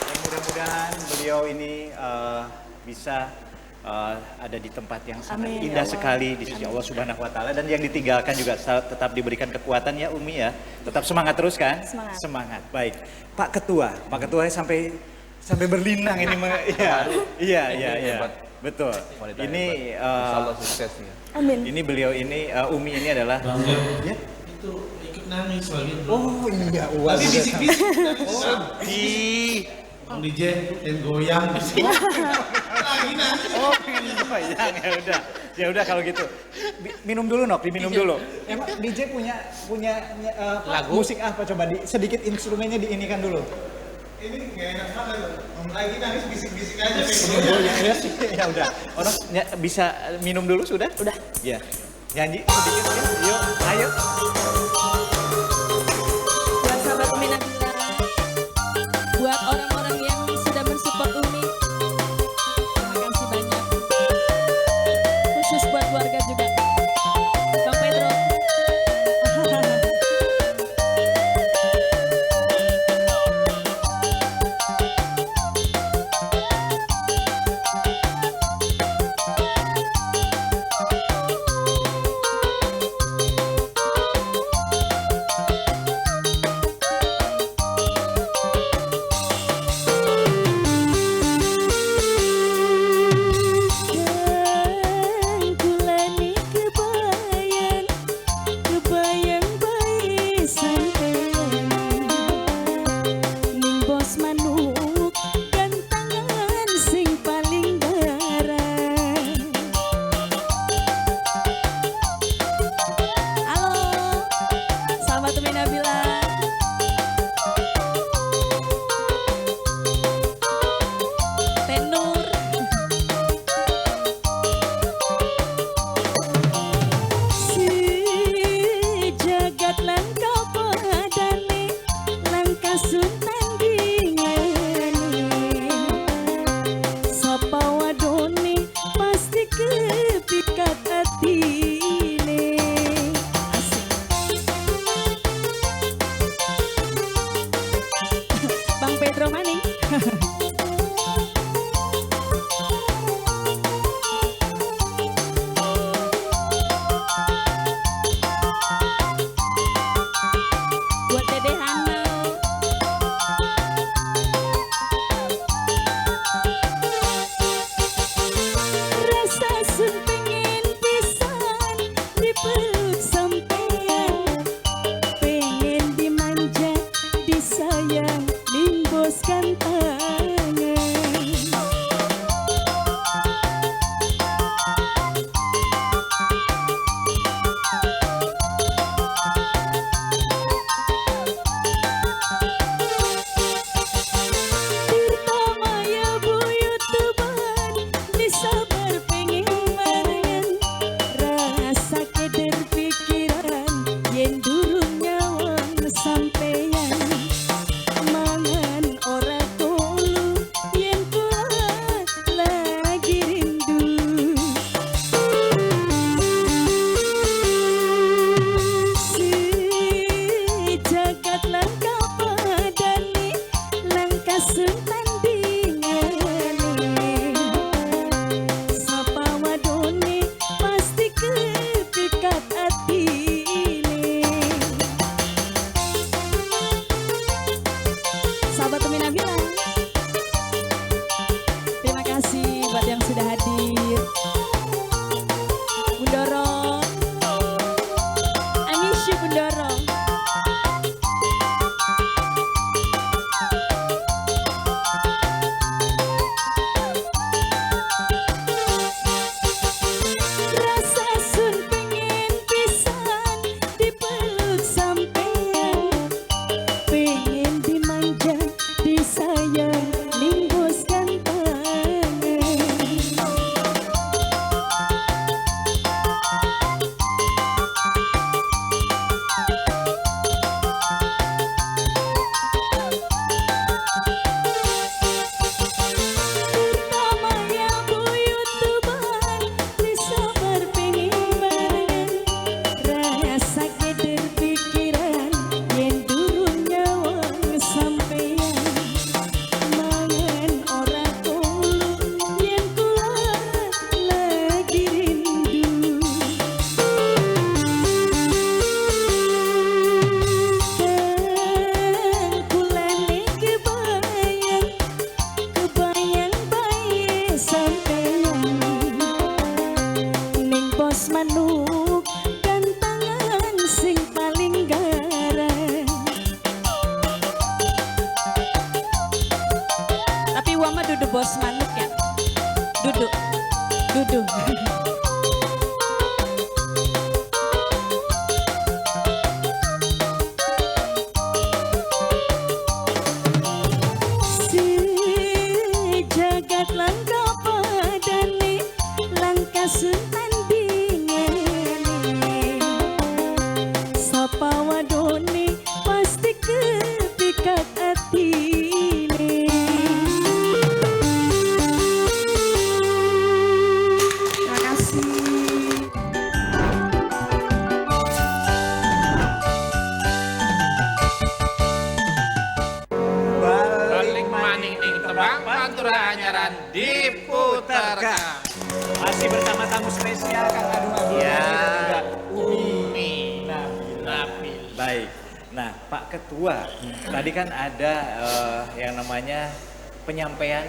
Dan mudah-mudahan beliau ini bisa ada di tempat yang sangat Amin, indah ya Allah. sekali di sisi Allah Subhanahu wa taala, dan yang ditinggalkan juga tetap diberikan kekuatan ya Umi ya. Tetap semangat terus kan? Semangat. Semangat. Baik. Pak Ketua sampai berlinang ini iya. Betul. Wanita Ini hebat. Insya Allah sukses ya. Amin. ini beliau ini Umi ini adalah Itu ikut nangis lagi. oh iya uang Tapi bisik-bisik. di Bang DJ dan goyang. Lagi nangis. oh pengen goyang ya udah Ya udah kalau gitu. Minum dulu Nok, diminum dulu. Emang DJ punya Lagu? musik apa coba sedikit instrumennya diinikan dulu. Ini gak enak banget loh. Om lagi nangis bisik-bisik aja. Ya udah. Orang bisa minum dulu sudah? Udah. Ya. Nyanyi sedikit ya. Yuk, ayo. Buat sahabat Umi Nabila, buat orang-orang yang sudah mensupport Umi, terima kasih banyak. Khusus buat keluarga juga. Bang Pedro. Kulani kebayang, kebayang bayi sampean. Ning bos manuk gantangan sing paling garang. Halo, sahabat Umi Nabila. Tenur. Sejagat langkah padane, langkah sun tandingane. Sapa wadone pasti kepikat atine. Asik. Bang Pedro maning. Buat Dede Hano. Rasa sun pengen pisan dipeluk sampean, pengen dimanja disayang limboskan tangan. Tirta maya buyut tuban, disabar pengen barengan. Rasa keder pikiran, yen durung nyawang sampeyan. Mangan ora tolu, yen kuat lagi rindu. Sejagat langkah padane, langkah sun tandingane. Sapa wadone pasti kepikat atine. Sahabat Umi Nabila, terima kasih buat yang sudah hadir. Bundoro, I miss you Bundoro. Rasa sun pengen pisan dipeluk sampean, pengen dimanja disayang limboskan tangan. Tirta maya buyut tuban, disabar pengen barengan. Rasa keder pikiran, yen durung nyawang sampeyan. Mangan ora tolu, yen kuat lagi rindu. Kan kulane kebayang, kebayang bayi sampeyan. Ning bos manuk gantangan sing paling garang. Tapi uang mah duduk bos manuk ya. Duduk. dan diputarkan. Masih bersama tamu spesial Kang Agung Abdul Ya, dan juga Umi Nabila. Nabil. Baik. Nah, Pak Ketua, tadi kan ada yang namanya penyampaian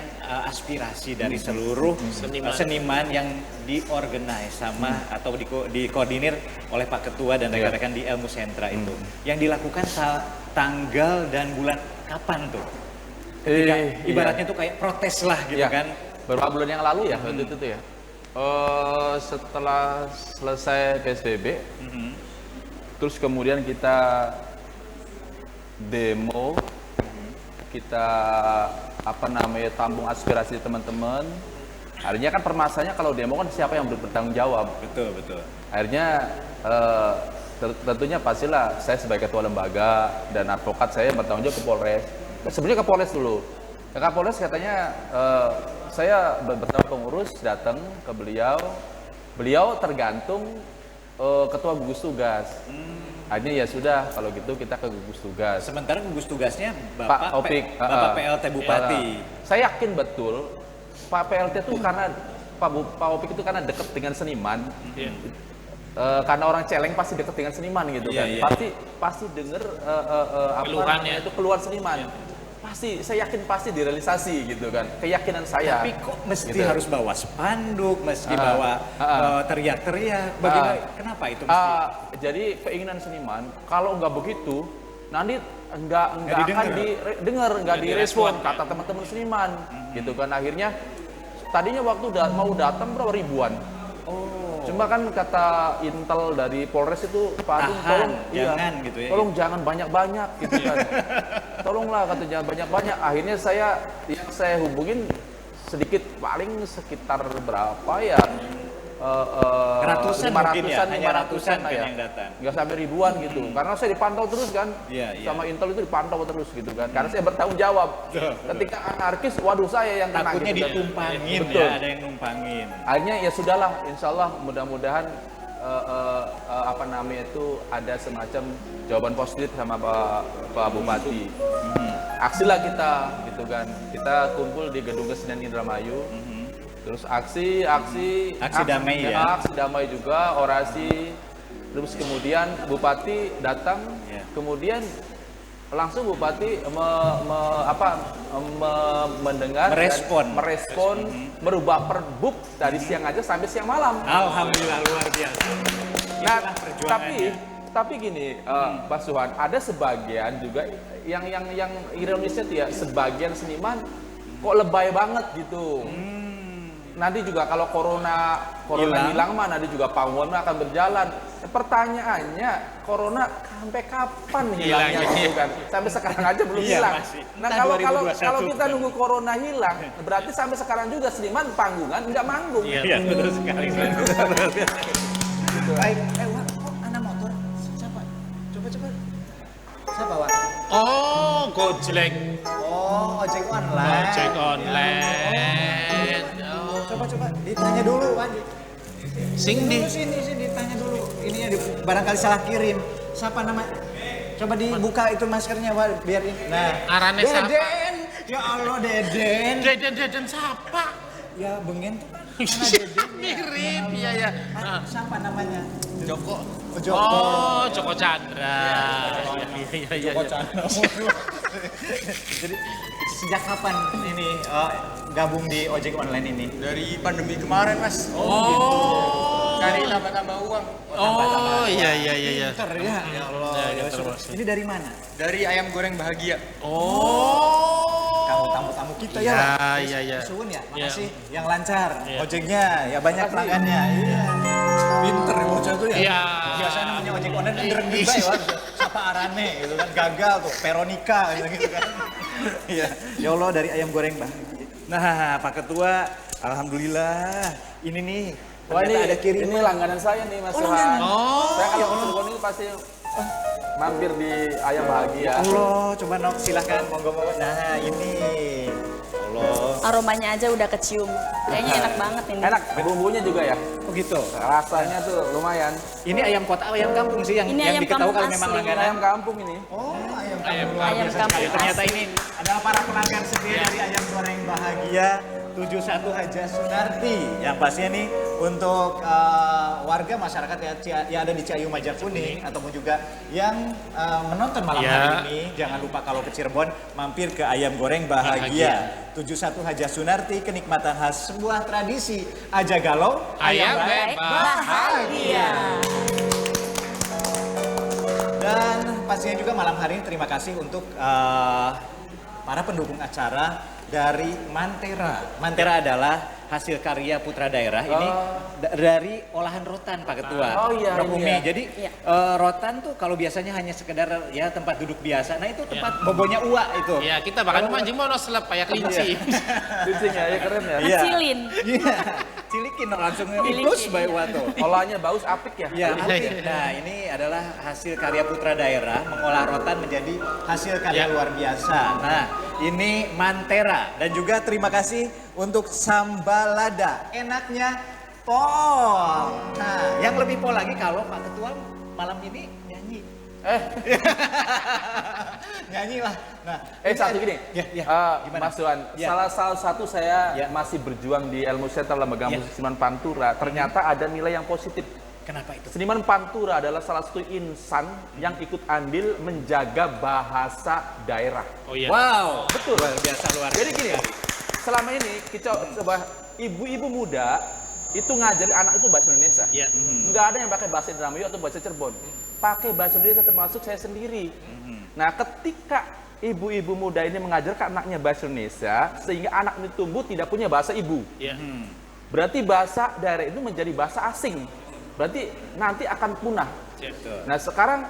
aspirasi dari seluruh seniman yang diorganize sama atau dikoordinir oleh Pak Ketua dan rekan-rekan di Ilmu Sentra itu. Yang dilakukan tanggal dan bulan kapan tuh? Ketika ibaratnya tuh kayak protes lah gitu kan. Beberapa bulan yang lalu ya waktu itu tuh ya. Setelah selesai PSBB, terus kemudian kita demo, kita tampung aspirasi teman-teman. Akhirnya kan permasalahannya kalau demo kan siapa yang bertanggung jawab. Betul, betul. Akhirnya tentunya pastilah saya sebagai ketua lembaga dan advokat saya bertanggung jawab ke Polres. Sebenarnya ke Polres dulu. Ke Kapolres katanya saya beberapa pengurus datang ke beliau. Beliau tergantung ketua gugus tugas. Akhirnya ya sudah kalau gitu kita ke gugus tugas. Sementara gugus tugasnya Pak Bapak Opik, Bapak PLT Bupati. Saya yakin betul Pak PLT itu karena Pak Opik itu karena dekat dengan seniman. Karena orang Celeng pasti dekat dengan seniman gitu kan. Pasti denger Keluhannya. itu keluar seniman. Pasti saya yakin pasti direalisasi gitu kan. Keyakinan saya. Tapi kok mesti gitu. harus bawa spanduk, mesti bawa teriak-teriak. Bagaimana? Kenapa itu mesti? Jadi keinginan seniman kalau nggak begitu nanti nggak akan didengar, nggak direspon kata teman-teman seniman gitu kan. Akhirnya tadinya waktu mau datang berapa ribuan. Cuma kan kata intel dari Polres itu Pak Agung tolong jangan gitu ya. Tolong jangan banyak-banyak gitu kan. Tolonglah kata jangan banyak-banyak. Akhirnya yang saya hubungin sedikit paling sekitar berapa ya? Ratusan mungkin ya, hanya ratusan kan ya. yang datang. Nggak sampai ribuan gitu. Karena saya dipantau terus kan. Sama intel itu dipantau terus gitu kan. Karena saya bertanggung jawab. Ketika anarkis, waduh saya yang kena Takutnya gitu kan. ditumpangin Betul. ya, ada yang numpangin. Akhirnya ya sudahlah, insya Allah mudah-mudahan ada semacam jawaban positif sama Pak Bupati. Aksilah kita gitu kan. Kita kumpul di Gedung Kesenian Indramayu. Terus aksi damai ya. Aksi damai juga, orasi. Terus kemudian Bupati datang, kemudian langsung Bupati mendengar, merespon, merubah perbuk dari siang aja sampai siang malam. Alhamdulillah luar biasa. Nah, Itulah perjuangannya. tapi gini, Pak Suhan, ada sebagian juga yang ironisnya tuh ya, sebagian seniman kok lebay banget gitu. Nanti juga kalau corona hilang mah nanti juga panggung akan berjalan. Pertanyaannya, corona sampai kapan hilangnya gitu kan? Sampai sekarang aja belum hilang. Masih. Nah, Entah kalau 2021 kita nunggu corona hilang, berarti sampai sekarang juga seniman panggungan nggak manggung. Iya, betul sekali. Baik, Wak, kok anak motor? Siapa? Coba. Siapa, Wak? Oh, Gojek. Oh, ojek online. Ojek online. Coba ditanya dulu, Wajib. Sing di. Sini ditanya dulu. Ininya barangkali salah kirim. Siapa nama? Coba dibuka itu maskernya, Wak, biar ini. Nah, Arane siapa? Deden. Ya Allah, Deden. Deden siapa? Ya, Bengen tuh kan anak Deden. Mirip, iya. Siapa namanya? Joko. Oh, Joko Chandra. Iya. Joko Chandra. Jadi sejak kapan ini gabung di ojek online ini? Dari pandemi kemarin, Mas. Oh. Cari tambah-tambah uang. Oh, iya. Pinter ya. Ya Allah. Ya, Ya, terus. ini dari mana? Dari ayam goreng bahagia. Oh. Kamu tamu-tamu kita ya. Iya. Suun ya. Iya. Makasih yang lancar. Iya. Ojeknya ya banyak pelanggannya. Iya. Pinter ya bocah tuh ya. Iya. Biasanya namanya ojek online kan direndam ya. Sapa Arane gitu kan gagal tuh. Veronica gitu kan. Iya. Ya Allah dari ayam goreng bahagia. Nah, Pak Ketua, alhamdulillah. Ini nih. Wah, ini ada kiriman. Ini langganan saya nih, Mas Suhan. Saya kalau ke Cirebon ini pasti mampir di Ayam Bahagia. Allah, coba Nok silahkan monggo. Nah, ini. Allah. Aromanya aja udah kecium. Kayaknya enak banget ini. Enak, bumbunya juga ya. Oh gitu. Rasanya tuh lumayan. Ini ayam kota, ayam kampung sih yang Ini yang ayam diketahui kampung kalau memang asli. langganan. Ayam kampung ini. Oh, ayam Ayam kampung luar ayam biasa kampung sekali. Ternyata asli. ini adalah para pelanggan setia dari ayam goreng bahagia. 71 Haja Sunarti yang pastinya nih untuk warga masyarakat yang ada di Ciayu Majakuning ataupun juga yang menonton malam hari ini, jangan lupa kalau ke Cirebon mampir ke Ayam Goreng Bahagia. 71 Haja Sunarti, kenikmatan khas sebuah tradisi Aja Galau Ayam Bahagia. Dan pastinya juga malam hari ini terima kasih untuk para pendukung acara dari Mantera. Mantera adalah hasil karya putra daerah ini dari olahan rotan Pak Ketua. Oh iya. Prof Umi. Iya. Jadi rotan tuh kalau biasanya hanya sekedar ya tempat duduk biasa. Nah itu tempat bobonya uak itu. Ya, kita bahkan mancing mau selep kayak kelinci. Kucing ya, keren ya. Iya. Kecilin. Iya. Cilikin langsung itus bayi wato. Olahnya baus apik ya. Ya, nah ini adalah hasil karya putra daerah mengolah rotan menjadi hasil karya luar biasa. Nah, ini Mantera dan juga terima kasih untuk sambalada. Enaknya pol. Nah, yang lebih pol lagi kalau Pak Ketua malam ini nyanyi. Nyanyi lah. Nah, Satu gini, gimana? Mas Doan, salah satu saya masih berjuang di Ilmu Center Lembaga Musik Seniman Pantura, ternyata ada nilai yang positif. Kenapa itu? Seniman Pantura adalah salah satu insan yang ikut andil menjaga bahasa daerah. Oh iya. Wow, Betul. luar biasa luar. Jadi gini, selama ini kita coba ibu-ibu muda itu ngajarin anak itu bahasa Indonesia. Iya. Nggak ada yang pakai bahasa Indramayu atau bahasa Cirebon. Pakai bahasa Indonesia termasuk saya sendiri. Nah, ketika ibu-ibu muda ini mengajarkan anaknya bahasa Indonesia, sehingga anak ini tumbuh tidak punya bahasa ibu. Iya. Berarti bahasa daerah itu menjadi bahasa asing. Berarti nanti akan punah. Betul. Nah, sekarang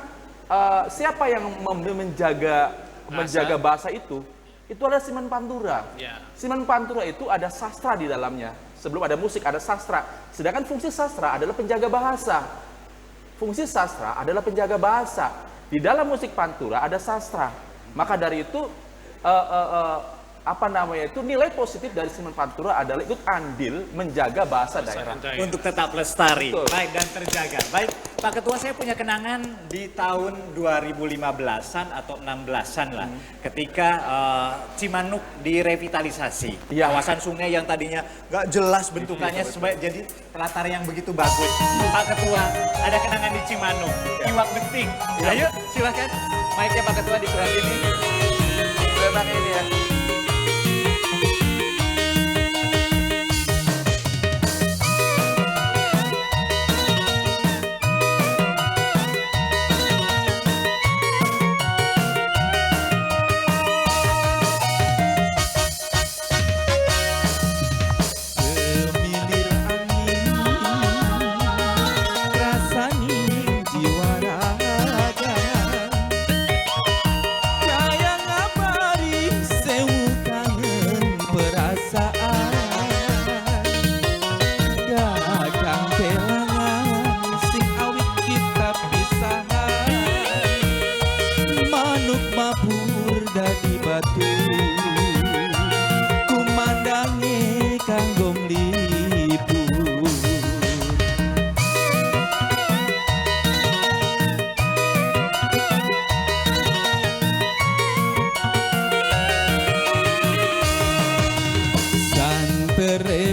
siapa yang menjaga bahasa itu? Itu adalah Seniman Pantura. Ya. Seniman Pantura itu ada sastra di dalamnya. Sebelum ada musik, ada sastra. Sedangkan fungsi sastra adalah penjaga bahasa. Fungsi sastra adalah penjaga bahasa. Di dalam musik Pantura ada sastra. Maka dari itu, nilai positif dari Seniman Pantura adalah ikut andil menjaga bahasa daerah. Untuk tetap lestari. Betul. Baik dan terjaga. Baik, Pak Ketua, saya punya kenangan di tahun 2015-an atau 16-an lah. Ketika Cimanuk direvitalisasi. Iya. Kawasan sungai yang tadinya nggak jelas bentukannya jadi latar yang begitu bagus. Pak Ketua, ada kenangan di Cimanuk. Iwak beting. Ayo, silahkan. Mic-nya Pak Ketua di sebelah sini. Memang ini ya.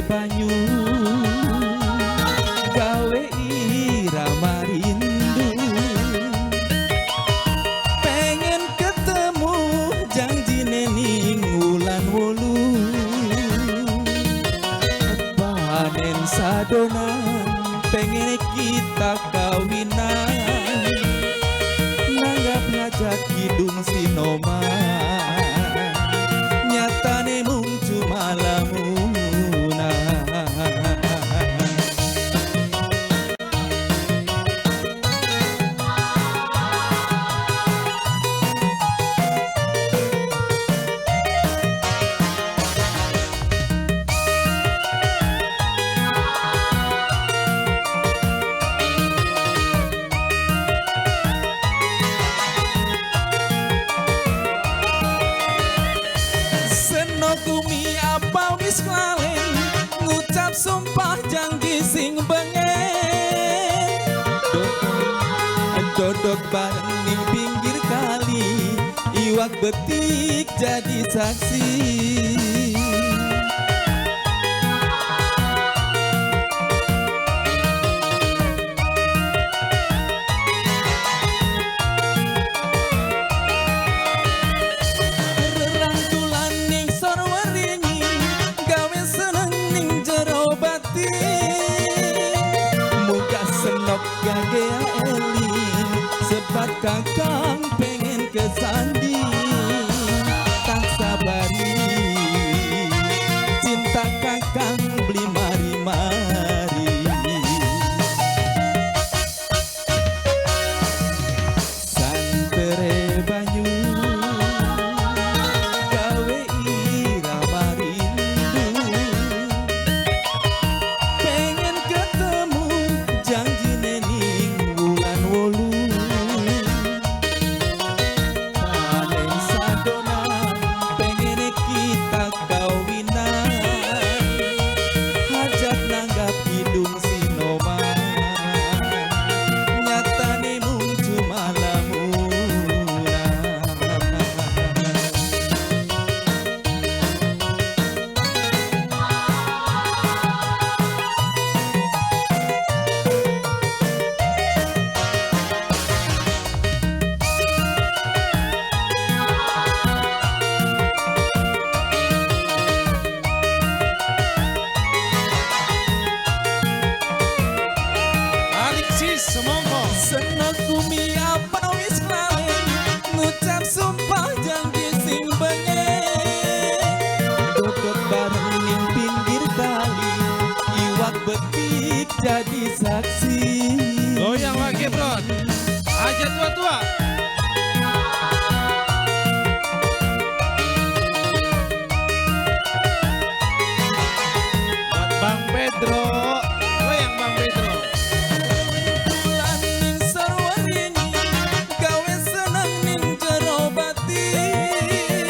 Banyu gawe irama rindu, pengen ketemu janjine ning wulan wolu, panen sadonan pengen kita kawinan, nanggap ngajak hidung sinoman, nyatane mung cuma lamun. Senokumi apa wis klalen ngucap sumpah janji sing bengen, dodok bareng ning pinggir kali, iwak betik jadi saksi. kakang pengen ke sandi, tak sabari cinta kakang beli mari-mari. Santere banyu gawe irama rindu, pengen ketemu janji nening bulan wolu. Panen sadona pengen kita kawinan, hajat nanggap hidung sinoman, nyatane mung cuma lamunan. Alexis Semongko. Seneng kumi apa wis lalen, ngucap sumpah janji sing bengen. Dodot bareng ning pinggir kali, iwak betik jadi saksi. Goyang lagi bro. Aja tua-tua. Buat Bang Pedro. Goyang Bang Pedro. Bulan ning sarwa ringi, gawe seneng ning jero batin.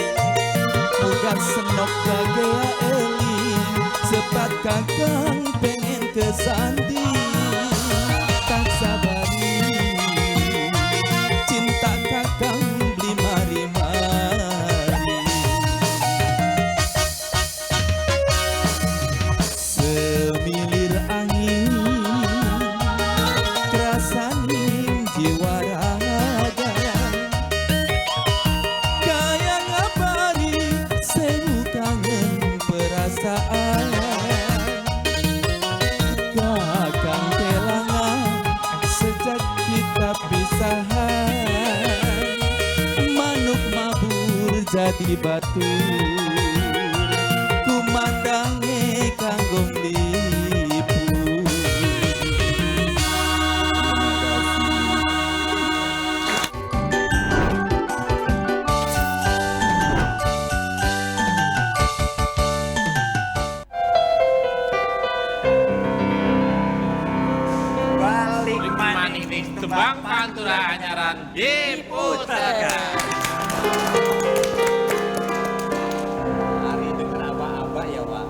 Muga senok gagea eling, sepat kakang pengen ke sandi, tak sabari cinta kakang beli mari-mari. Semilir angin kerasanin jiwa raga, kaya ngabari sewu kangen perasaan. Kakang kelangan sejak kita pisahan, manuk mabur jadi batu, kumandange kanggo lipu. Balik Maning ning tembang pantura anyaran diputarkan. Hari denger aba-aba ya Pak.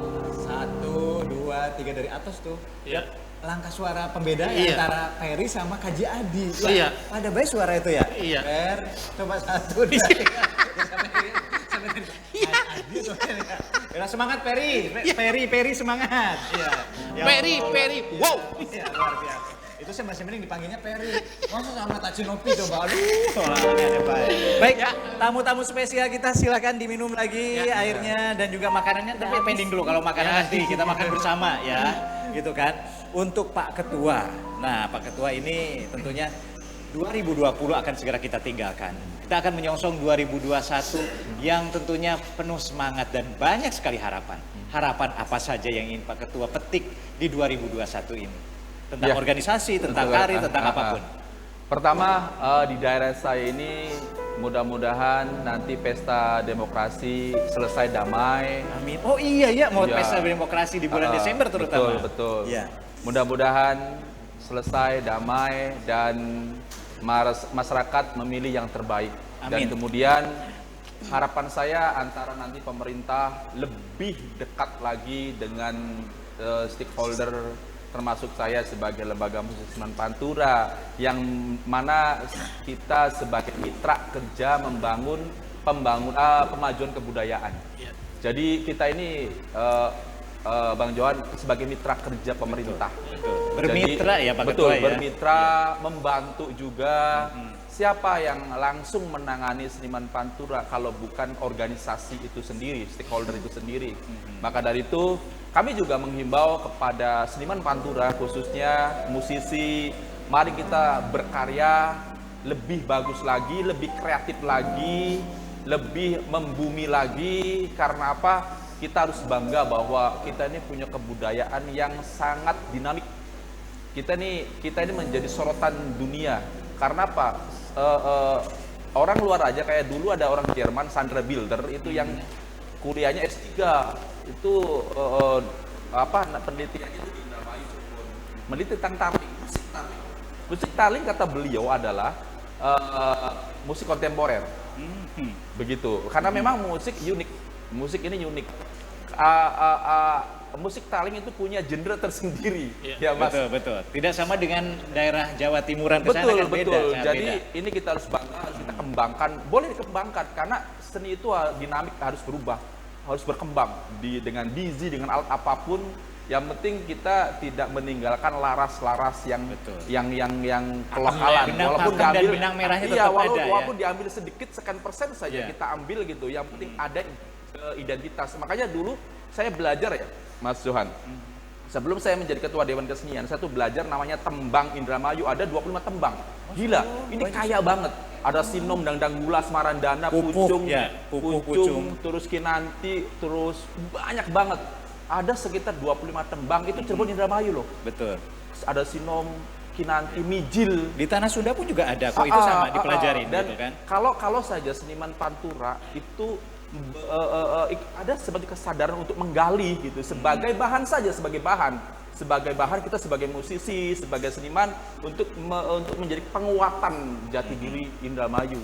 1, 2, 3 dari atas tuh. Iya. Langkah suara pembeda Iya. antara Ferry sama Kaji Adi. Iya. Ada baik suara itu ya? Iya. Fer, coba 1, 2, 3. Iya. Adi tuh ya. Ya, semangat Ferry. Ferry semangat. Iya. Ya Peri, Allah. Peri, wow. Iya, luar biasa. Itu saya masih mending dipanggilnya Ferry. Masa sama Tachinopi coba. Aduh. Ada baik. Baik, tamu-tamu spesial kita silakan diminum lagi airnya dan juga makanannya. Tapi pending dulu kalau makanan nanti kita makan bersama ya. Gitu kan. Untuk Pak Ketua. Nah, Pak Ketua ini tentunya 2020 akan segera kita tinggalkan. Kita akan menyongsong 2021 yang tentunya penuh semangat dan banyak sekali harapan. Harapan apa saja yang ingin Pak Ketua petik di 2021 ini? Tentang Ya. organisasi, tentang karir, tentang apapun. Pertama, di daerah saya ini mudah-mudahan nanti pesta demokrasi selesai damai. Amin. Oh iya, mau Ya. pesta demokrasi di bulan Desember terutama. Betul. Iya. Mudah-mudahan selesai damai dan masyarakat memilih yang terbaik. Amin. Dan kemudian harapan saya antara nanti pemerintah lebih dekat lagi dengan stakeholder, termasuk saya sebagai lembaga musik seniman Pantura, yang mana kita sebagai mitra kerja membangun pemajuan kebudayaan. Jadi kita ini Bang Johan sebagai mitra kerja pemerintah. Bermitra ya Pak Betul, Ketua ya. bermitra, membantu juga. Siapa yang langsung menangani seniman Pantura kalau bukan organisasi itu sendiri, stakeholder itu sendiri. Maka dari itu kami juga menghimbau kepada seniman Pantura, khususnya musisi, mari kita berkarya lebih bagus lagi, lebih kreatif lagi, lebih membumi lagi. Karena apa? Kita harus bangga bahwa kita ini punya kebudayaan yang sangat dinamik. Kita ini menjadi sorotan dunia. Karena apa? Orang luar aja, kayak dulu ada orang Jerman, Sandra Bilder, itu yang kuliahnya S3, itu penelitiannya itu di Indramayu, meneliti tentang taling, musik taling. Musik taling kata beliau adalah musik kontemporer. Begitu. Karena memang musik unik. Musik ini unik. Musik taling itu punya genre tersendiri, ya Mas. Betul. Tidak sama dengan daerah Jawa Timuran ke sana kan beda. Jadi beda. ini kita harus bangga, harus kita kembangkan. Boleh dikembangkan karena seni itu dinamik, harus berubah, harus berkembang dengan gizi, dengan alat apapun. Yang penting kita tidak meninggalkan laras-laras yang kelokalan. Benang Walaupun pakem dan diambil, benang merahnya iya, tetap ada ya. walaupun diambil sedikit sekian persen saja kita ambil gitu. Yang penting ada identitas. Makanya dulu saya belajar ya, Mas Johan. Sebelum saya menjadi ketua Dewan Kesenian, saya tuh belajar namanya tembang Indramayu, ada 25 tembang. Gila, ini kaya banget. Ada Sinom, Dangdang Gulas, Marandana, Pucung, terus Kinanti, terus banyak banget. Ada sekitar 25 tembang, itu Cirebon Indramayu loh. Betul. Ada Sinom, Kinanti, Mijil. Di Tanah Sunda pun juga ada kok, itu sama dipelajarin Dan gitu kan. kalau saja seniman pantura itu ada seperti kesadaran untuk menggali gitu sebagai bahan saja, sebagai bahan kita sebagai musisi, sebagai seniman untuk menjadi penguatan jati diri Indramayu.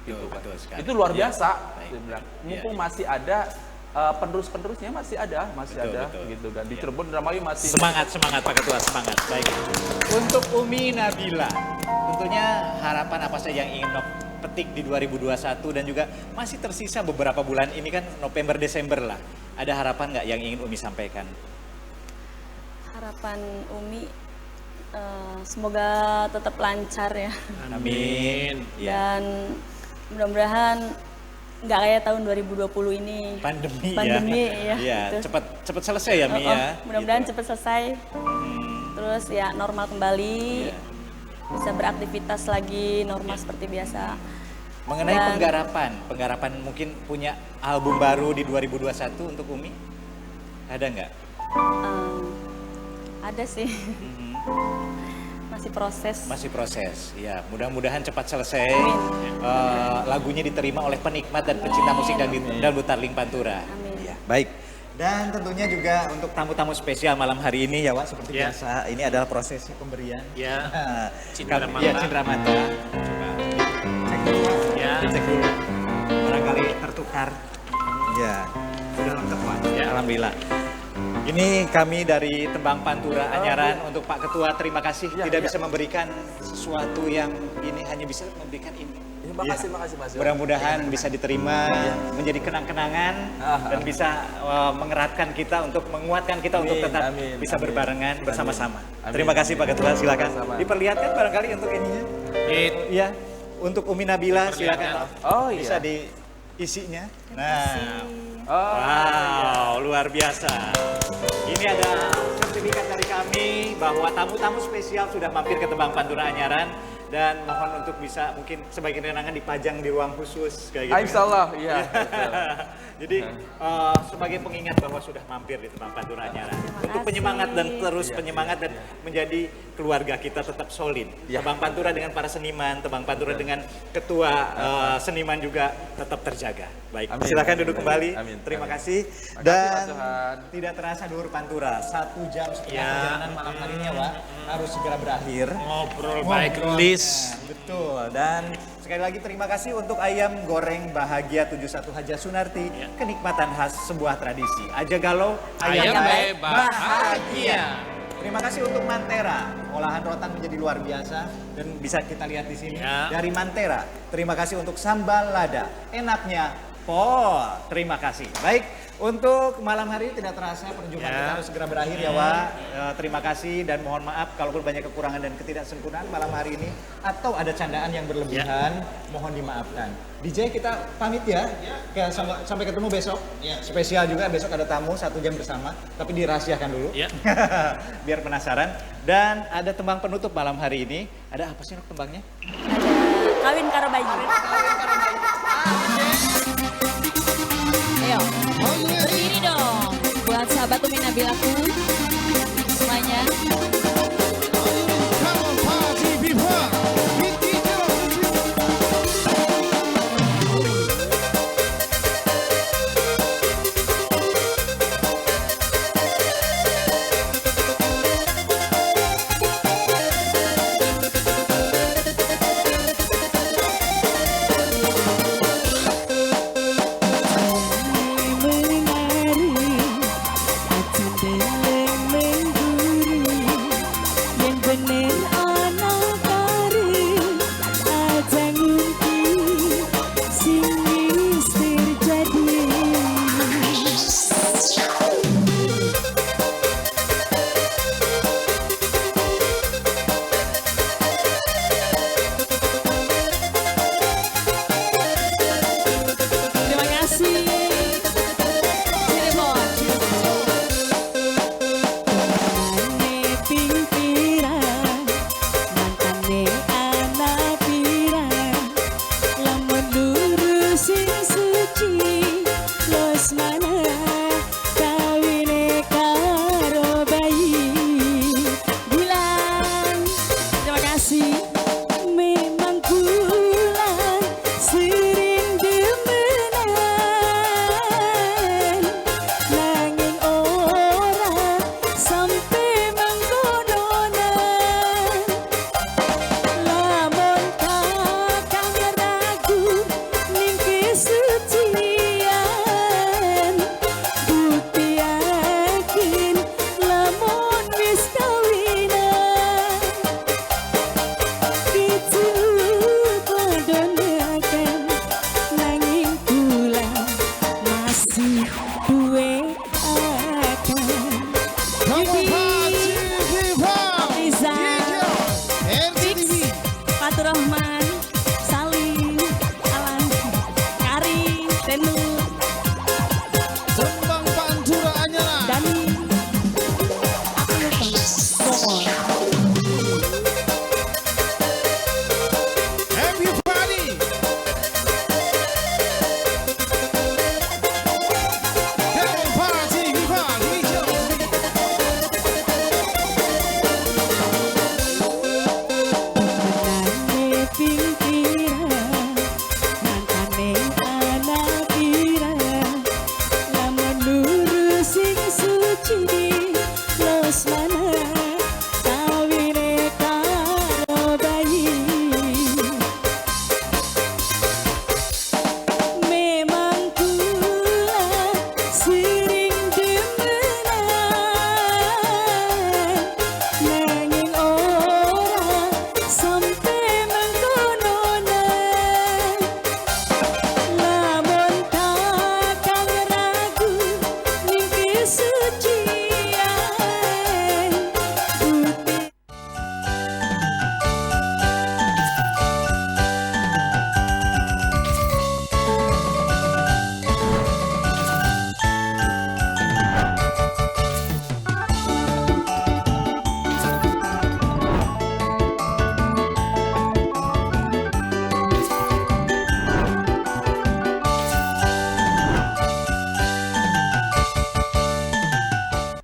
Betul sekali. Itu luar biasa. Baik. Saya bilang. Mumpung masih ada penerus-penerusnya, masih ada betul. gitu kan. Di Cirebon Indramayu masih Semangat Pak Ketua, semangat. Baik. Untuk Umi Nabila, tentunya harapan apa saja yang ingin petik di 2021 dan juga masih tersisa beberapa bulan ini kan November Desember lah. Ada harapan nggak yang ingin Umi sampaikan? Harapan Umi semoga tetap lancar ya. Amin. Ya. Dan mudah-mudahan nggak kayak tahun 2020 ini. Pandemi ya. Iya, Gitu. cepat selesai ya Mi ya. Mudah-mudahan Gitu. cepat selesai. Terus ya normal kembali. Iya. Bisa beraktivitas lagi normal seperti biasa. Mengenai Dan- penggarapan mungkin punya album baru di 2021 untuk Umi? Ada nggak? Ada sih. Masih proses. Masih proses, ya. Mudah-mudahan cepat selesai. Amin. Lagunya diterima oleh penikmat dan pecinta musik dan Butaling Pantura. Amin. Ya, baik. Dan tentunya juga untuk tamu-tamu spesial malam hari ini ya Wak, seperti Ya. biasa. Ini adalah prosesi pemberian. Ya. Cindramata. Cindramata. Ya, Cindramata. Coba cek dulu. Ya. Cek dulu. Barangkali tertukar. Ya, sudah lengkap Wak. Ya, alhamdulillah. Ini kami dari Tembang Pantura Anyaran untuk Pak Ketua, terima kasih tidak bisa memberikan sesuatu yang ini, hanya bisa memberikan ini. makasih Mas. Mudah-mudahan bisa diterima menjadi kenang-kenangan dan bisa mengeratkan kita untuk menguatkan kita untuk tetap bisa berbarengan bersama-sama. Terima kasih Pak Ketua, silakan. Diperlihatkan barangkali untuk ininya. Ya, untuk Umi Nabila silakan. Oh iya. Bisa diisinya. Nah. Wow, luar biasa. Ini ada sertifikat dari kami bahwa tamu-tamu spesial sudah mampir ke Tembang Pantura Anyaran dan mohon untuk bisa mungkin sebagai kenangan dipajang di ruang khusus kayak gitu. Insya Allah, iya. Jadi sebagai pengingat bahwa sudah mampir di Tembang Pantura Anyaran. Untuk penyemangat dan terus penyemangat dan menjadi keluarga kita tetap solid. Tembang Pantura dengan para seniman, Tembang Pantura dengan ketua seniman juga tetap terjaga. Baik, silakan duduk kembali. Terima kasih. Dan tidak terasa Duhur Pantura 1 jam setelah perjalanan malam harinya, Wak, harus segera berakhir. Ngobrol baik list. Betul. Dan sekali lagi terima kasih untuk ayam goreng bahagia 71 Haja Sunarti, kenikmatan khas sebuah tradisi. Aja galau, ayam bahagia. Terima kasih untuk Mantera, olahan rotan menjadi luar biasa dan bisa kita lihat di sini dari Mantera. Terima kasih untuk sambal lada, enaknya pol. Terima kasih. Baik, untuk malam hari tidak terasa perjumpaan kita harus segera berakhir ya Wak. Terima kasih dan mohon maaf kalau banyak kekurangan dan ketidaksempurnaan malam hari ini atau ada candaan yang berlebihan, mohon dimaafkan. DJ kita pamit ya, sampai ketemu besok. Spesial juga besok ada tamu 1 jam bersama, tapi dirahasiakan dulu. Biar penasaran. Dan ada tembang penutup malam hari ini. Ada apa sih tembangnya? Ada kawin karo bayi. Ayo, berdiri dong. Buat sahabat Umi Nabilaku semuanya. Terima kasih. Cirebon. Mantane pingpiran, mantane anak pirang, lamun lurusin suci, los mana